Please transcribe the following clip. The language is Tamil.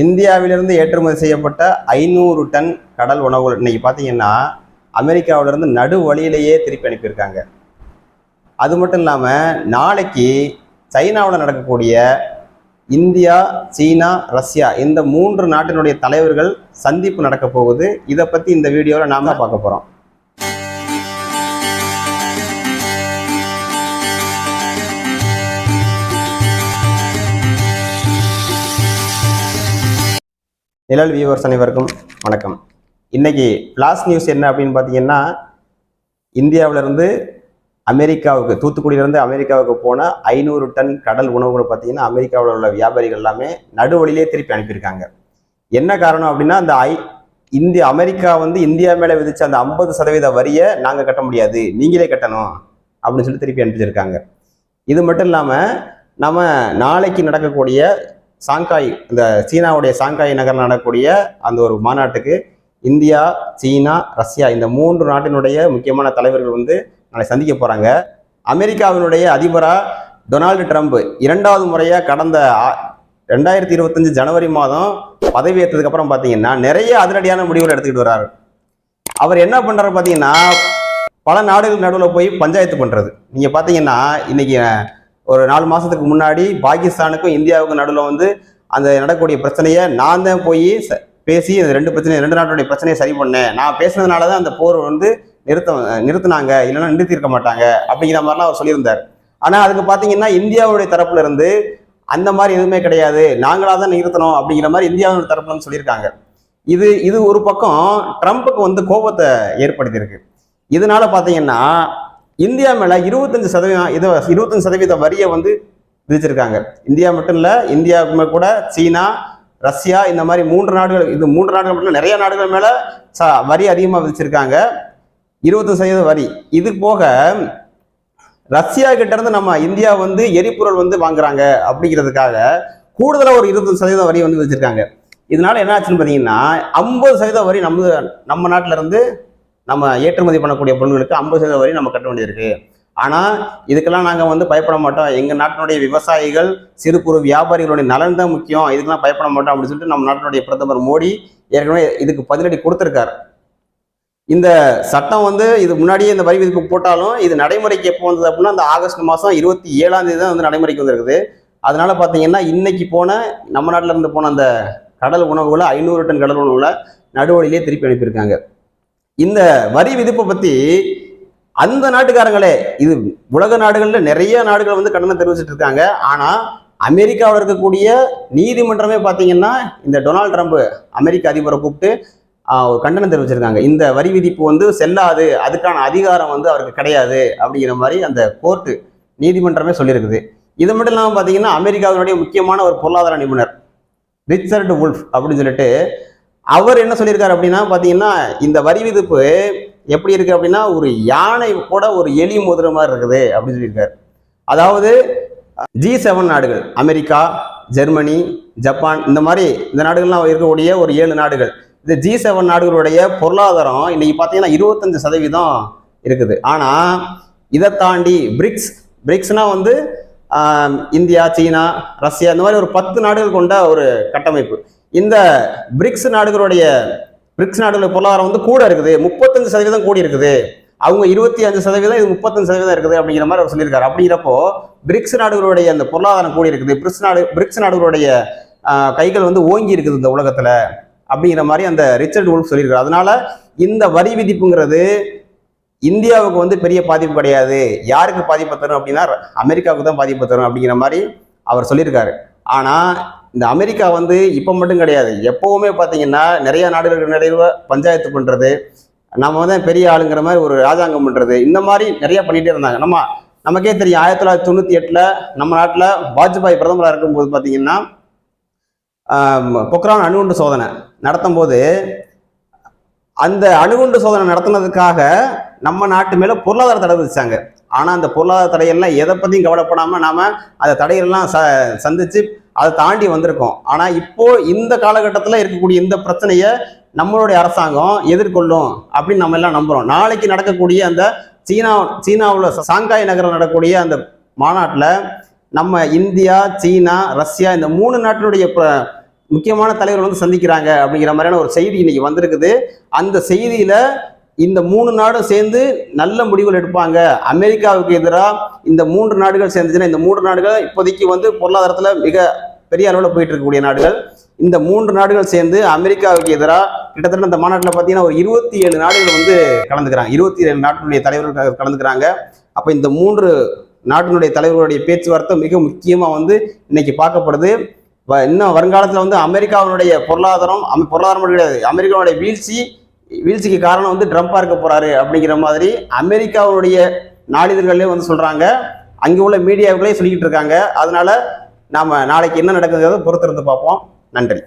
இந்தியாவிலிருந்து ஏற்றுமதி செய்யப்பட்ட 500 டன் கடல் உணவுகள் இன்னைக்கு பார்த்தீங்கன்னா அமெரிக்காவிலிருந்து நடு வழியிலேயே திருப்பி அனுப்பியிருக்காங்க. அது மட்டும் இல்லாமல் நாளைக்கு சைனாவில் நடக்கக்கூடிய இந்தியா, சீனா, ரஷ்யா இந்த 3 நாட்டினுடைய தலைவர்கள் சந்திப்பு நடக்க போகுது. இதை பற்றி இந்த வீடியோவில் நாம் தான் பார்க்க போகிறோம். நிழல் வியூவர்ஸ் அனைவருக்கும் வணக்கம். இன்னைக்கு ஃப்ளாஷ் நியூஸ் என்ன அப்படின்னு பார்த்தீங்கன்னா, இந்தியாவிலிருந்து அமெரிக்காவுக்கு, தூத்துக்குடியிலேருந்து அமெரிக்காவுக்கு போன 500 டன் கடல் உணவுகளை பார்த்தீங்கன்னா அமெரிக்காவில் உள்ள வியாபாரிகள் எல்லாமே நடுவழியிலே திருப்பி அனுப்பியிருக்காங்க. என்ன காரணம் அப்படின்னா, அந்த அமெரிக்கா இந்தியா மேலே விதிச்ச அந்த 50% வரியை நாங்கள் கட்ட முடியாது, நீங்களே கட்டணும் அப்படின்னு சொல்லி திருப்பி அனுப்பிச்சிருக்காங்க. இது மட்டும் இல்லாமல் நம்ம நாளைக்கு நடக்கக்கூடிய சாங்காய், இந்த சீனாவுடைய சாங்காய் நகர் நடக்கக்கூடிய அந்த ஒரு மாநாட்டுக்கு இந்தியா, சீனா, ரஷ்யா இந்த 3 நாட்டினுடைய முக்கியமான தலைவர்கள் நாளை சந்திக்க போகிறாங்க. அமெரிக்காவினுடைய அதிபராக டொனால்டு ட்ரம்ப் 2வது முறையாக கடந்த 2025 ஜனவரி மாதம் பதவி ஏற்றதுக்கு அப்புறம் பார்த்தீங்கன்னா நிறைய அதிரடியான முடிவுகள் எடுத்துக்கிட்டு வர்றாரு. அவர் என்ன பண்ணுறாரு பார்த்தீங்கன்னா, பல நாடுகள் நடுவில் போய் பஞ்சாயத்து பண்ணுறது. நீங்கள் பார்த்தீங்கன்னா இன்னைக்கு ஒரு 4 மாதத்துக்கு முன்னாடி பாகிஸ்தானுக்கும் இந்தியாவுக்கும் நடுவில் அந்த நடக்கக்கூடிய பிரச்சனையை நான் தான் போய் பேசி அந்த 2 நாட்டுடைய பிரச்சனையை சரி பண்ணேன், நான் பேசுனதுனால தான் அந்த போர் நிறுத்தினாங்க, இல்லைன்னா நிறுத்தியிருக்க மாட்டாங்க அப்படிங்கிற மாதிரிலாம் அவர் சொல்லியிருந்தார். ஆனால் அதுக்கு பார்த்தீங்கன்னா இந்தியாவுடைய தரப்புல இருந்து அந்த மாதிரி எதுவுமே கிடையாது, நாங்களாக தான் நிறுத்தணும் அப்படிங்கிற மாதிரி இந்தியாவுடைய தரப்புல சொல்லியிருக்காங்க. இது ஒரு பக்கம் ட்ரம்ப்புக்கு கோபத்தை ஏற்படுத்தியிருக்கு. இதனால பார்த்தீங்கன்னா இந்தியா மேல 25% வரியை விதிச்சிருக்காங்க. இந்தியா மட்டும் இல்ல, இந்தியாவுக்குமே கூட சீனா, ரஷ்யா இந்த மாதிரி 3 நாடுகள், இது 3 நாடுகள் மட்டும் நிறைய நாடுகள் மேல வரி அதிகமாக விதிச்சிருக்காங்க, 25% வரி. இது போக ரஷ்யா கிட்ட இருந்து நம்ம இந்தியா எரிபொருள் வாங்குறாங்க அப்படிங்கிறதுக்காக கூடுதலாக ஒரு 25% வரி விதிச்சிருக்காங்க. இதனால என்ன ஆச்சுன்னு பார்த்தீங்கன்னா 50% வரி நம்ம நாட்டில இருந்து நம்ம ஏற்றுமதி பண்ணக்கூடிய பொருட்களுக்கு 50% வரி நம்ம கட்ட வேண்டியிருக்கு. ஆனால் இதுக்கெல்லாம் நாங்கள் பயப்பட மாட்டோம், எங்கள் நாட்டினுடைய விவசாயிகள், சிறு குறு வியாபாரிகளுடைய நலன் தான் முக்கியம், இதுக்கெல்லாம் பயப்பட மாட்டோம் அப்படின்னு சொல்லிட்டு நம்ம நாட்டினுடைய பிரதமர் மோடி ஏற்கனவே இதுக்கு பதிலடி கொடுத்துருக்காரு. இந்த சட்டம் இது முன்னாடியே இந்த வரி விதிப்பு போட்டாலும் இது நடைமுறைக்கு எப்போ வந்தது அப்படின்னா அந்த ஆகஸ்ட் மாதம் 27ஆம் தேதி தான் நடைமுறைக்கு வந்திருக்குது. அதனால பார்த்தீங்கன்னா இன்னைக்கு நம்ம நாட்டில் இருந்து போன அந்த கடல் உணவுகளை 500 டன் கடல் உணவுகளை நடுவழியிலே திருப்பி அனுப்பியிருக்காங்க. இந்த வரி விதிப்பை பற்றி அந்த நாட்டுக்காரங்களே, இது உலக நாடுகளில் நிறைய நாடுகள் கண்டனம் தெரிவிச்சுட்டு இருக்காங்க. ஆனால் அமெரிக்காவில் இருக்கக்கூடிய நீதிமன்றமே பார்த்தீங்கன்னா இந்த டொனால்டு ட்ரம்ப் அமெரிக்க அதிபரை கூப்பிட்டு ஒரு கண்டனம் தெரிவிச்சிருக்காங்க. இந்த வரி விதிப்பு செல்லாது, அதுக்கான அதிகாரம் அவருக்கு கிடையாது அப்படிங்கிற மாதிரி அந்த கோர்ட்டு நீதிமன்றமே சொல்லியிருக்குது. இது மட்டும் இல்லாமல் பார்த்தீங்கன்னா அமெரிக்காவினுடைய முக்கியமான ஒரு பொருளாதார நிபுணர் ரிச்சர்ட் வுல்ஃப் அப்படின்னு சொல்லிட்டு அவர் என்ன சொல்லியிருக்காரு அப்படின்னா, பார்த்தீங்கன்னா இந்த வரி விதிப்பு எப்படி இருக்கு அப்படின்னா ஒரு யானை கூட ஒரு எலி மோதுற மாதிரி இருக்குது அப்படின்னு சொல்லியிருக்காரு. அதாவது G7 நாடுகள், அமெரிக்கா, ஜெர்மனி, ஜப்பான் இந்த மாதிரி இந்த நாடுகள்லாம் இருக்கக்கூடிய ஒரு 7 நாடுகள், இந்த G7 நாடுகளுடைய பொருளாதாரம் இன்னைக்கு பார்த்தீங்கன்னா 25% இருக்குது. ஆனால் இதை தாண்டி பிரிக்ஸ்னா இந்தியா, சீனா, ரஷ்யா இந்த மாதிரி ஒரு 10 நாடுகள் கொண்ட ஒரு கட்டமைப்பு. இந்த பிரிக்ஸ் நாடுகளுடைய பொருளாதாரம் கூட இருக்குது, 35% கூடி இருக்குது. அவங்க 25%, இது 35% இருக்குது அப்படிங்கிற மாதிரி அவர் சொல்லியிருக்காரு. அப்படிங்கிறப்போ பிரிக்ஸ் நாடுகளுடைய அந்த பொருளாதாரம் கூடி இருக்குது, பிரிக்ஸ் நாடுகளுடைய கைகள் ஓங்கி இருக்குது இந்த உலகத்துல அப்படிங்கிற மாதிரி அந்த ரிச்சர்ட் வுல்ஃப் சொல்லியிருக்காரு. அதனால இந்த வரி விதிப்புங்கிறது இந்தியாவுக்கு பெரிய பாதிப்பு கிடையாது, யாருக்கு பாதிப்பு தரும் அப்படின்னா அமெரிக்காவுக்கு தான் பாதிப்பு தரும் அப்படிங்கிற மாதிரி அவர் சொல்லியிருக்காரு. ஆனா இந்த அமெரிக்கா இப்போ மட்டும் கிடையாது, எப்பவுமே பார்த்தீங்கன்னா நிறைய நாடுகளுக்கு நடுவே பஞ்சாயத்து பண்ணுறது, நம்ம தான் பெரிய ஆளுங்கிற மாதிரி ஒரு ராஜாங்கம் பண்ணுறது, இந்த மாதிரி நிறைய பண்ணிகிட்டே இருந்தாங்க. நமக்கே தெரியும் 1998 நம்ம நாட்டில் வாஜ்பாய் பிரதமராக இருக்கும்போது பார்த்தீங்கன்னா பொக்ரான் அணுகுண்டு சோதனை நடத்தும் போது அந்த அணுகுண்டு சோதனை நடத்துனதுக்காக நம்ம நாட்டு மேலே பொருளாதார தடை விதிச்சாங்க. ஆனால் அந்த பொருளாதார தடையெல்லாம் எதை பற்றியும் கவலைப்படாமல் நாம் அந்த தடையெல்லாம் சந்தித்து அதை தாண்டி வந்திருக்கோம். ஆனால் இப்போ இந்த காலகட்டத்தில் இருக்கக்கூடிய இந்த பிரச்சனையை நம்மளுடைய அரசாங்கம் எதிர்கொள்ளும் அப்படின்னு நம்ம எல்லாம் நம்புகிறோம். நாளைக்கு நடக்கக்கூடிய அந்த சீனாவில் சாங்காய் நகரில் நடக்கக்கூடிய அந்த மாநாட்டில் நம்ம இந்தியா, சீனா, ரஷ்யா இந்த 3 நாட்டினுடைய முக்கியமான தலைவர்கள் வந்து சந்திக்கிறாங்க அப்படிங்கிற மாதிரியான ஒரு செய்தி இன்னைக்கு வந்திருக்குது. அந்த செய்தியில இந்த 3 நாடும் சேர்ந்து நல்ல முடிவுகள் எடுப்பாங்க. அமெரிக்காவுக்கு எதிராக இந்த 3 நாடுகள் சேர்ந்துச்சுன்னா, இந்த 3 நாடுகள் இப்போதைக்கு வந்து பொருளாதாரத்துல மிக பெரிய அளவில் போயிட்டு இருக்கக்கூடிய நாடுகள். இந்த 3 நாடுகள் சேர்ந்து அமெரிக்காவுக்கு எதிராக கிட்டத்தட்ட இந்த மாநாட்டில் பார்த்தீங்கன்னா ஒரு 27 நாடுகள் வந்து கலந்துக்கிறாங்க. 27 நாட்டினுடைய தலைவர்கள் கலந்துக்கிறாங்க. அப்போ இந்த 3 நாட்டினுடைய தலைவர்களுடைய பேச்சுவார்த்தை மிக முக்கியமா வந்து இன்னைக்கு பார்க்கப்படுது. இன்னும் வருங்காலத்தில் வந்து அமெரிக்காவினுடைய பொருளாதாரம் கிடையாது, அமெரிக்காவுடைய வீழ்ச்சிக்கு காரணம் வந்து ட்ரம்ப்பா இருக்க போறாரு அப்படிங்கிற மாதிரி அமெரிக்காவுடைய நாளிதழ்களே வந்து சொல்றாங்க. அங்கே உள்ள மீடியாக்களே சொல்லிக்கிட்டு இருக்காங்க. அதனால நாம நாளைக்கு என்ன நடக்குதுங்கிறத பொறுத்திருந்து பார்ப்போம். நன்றி.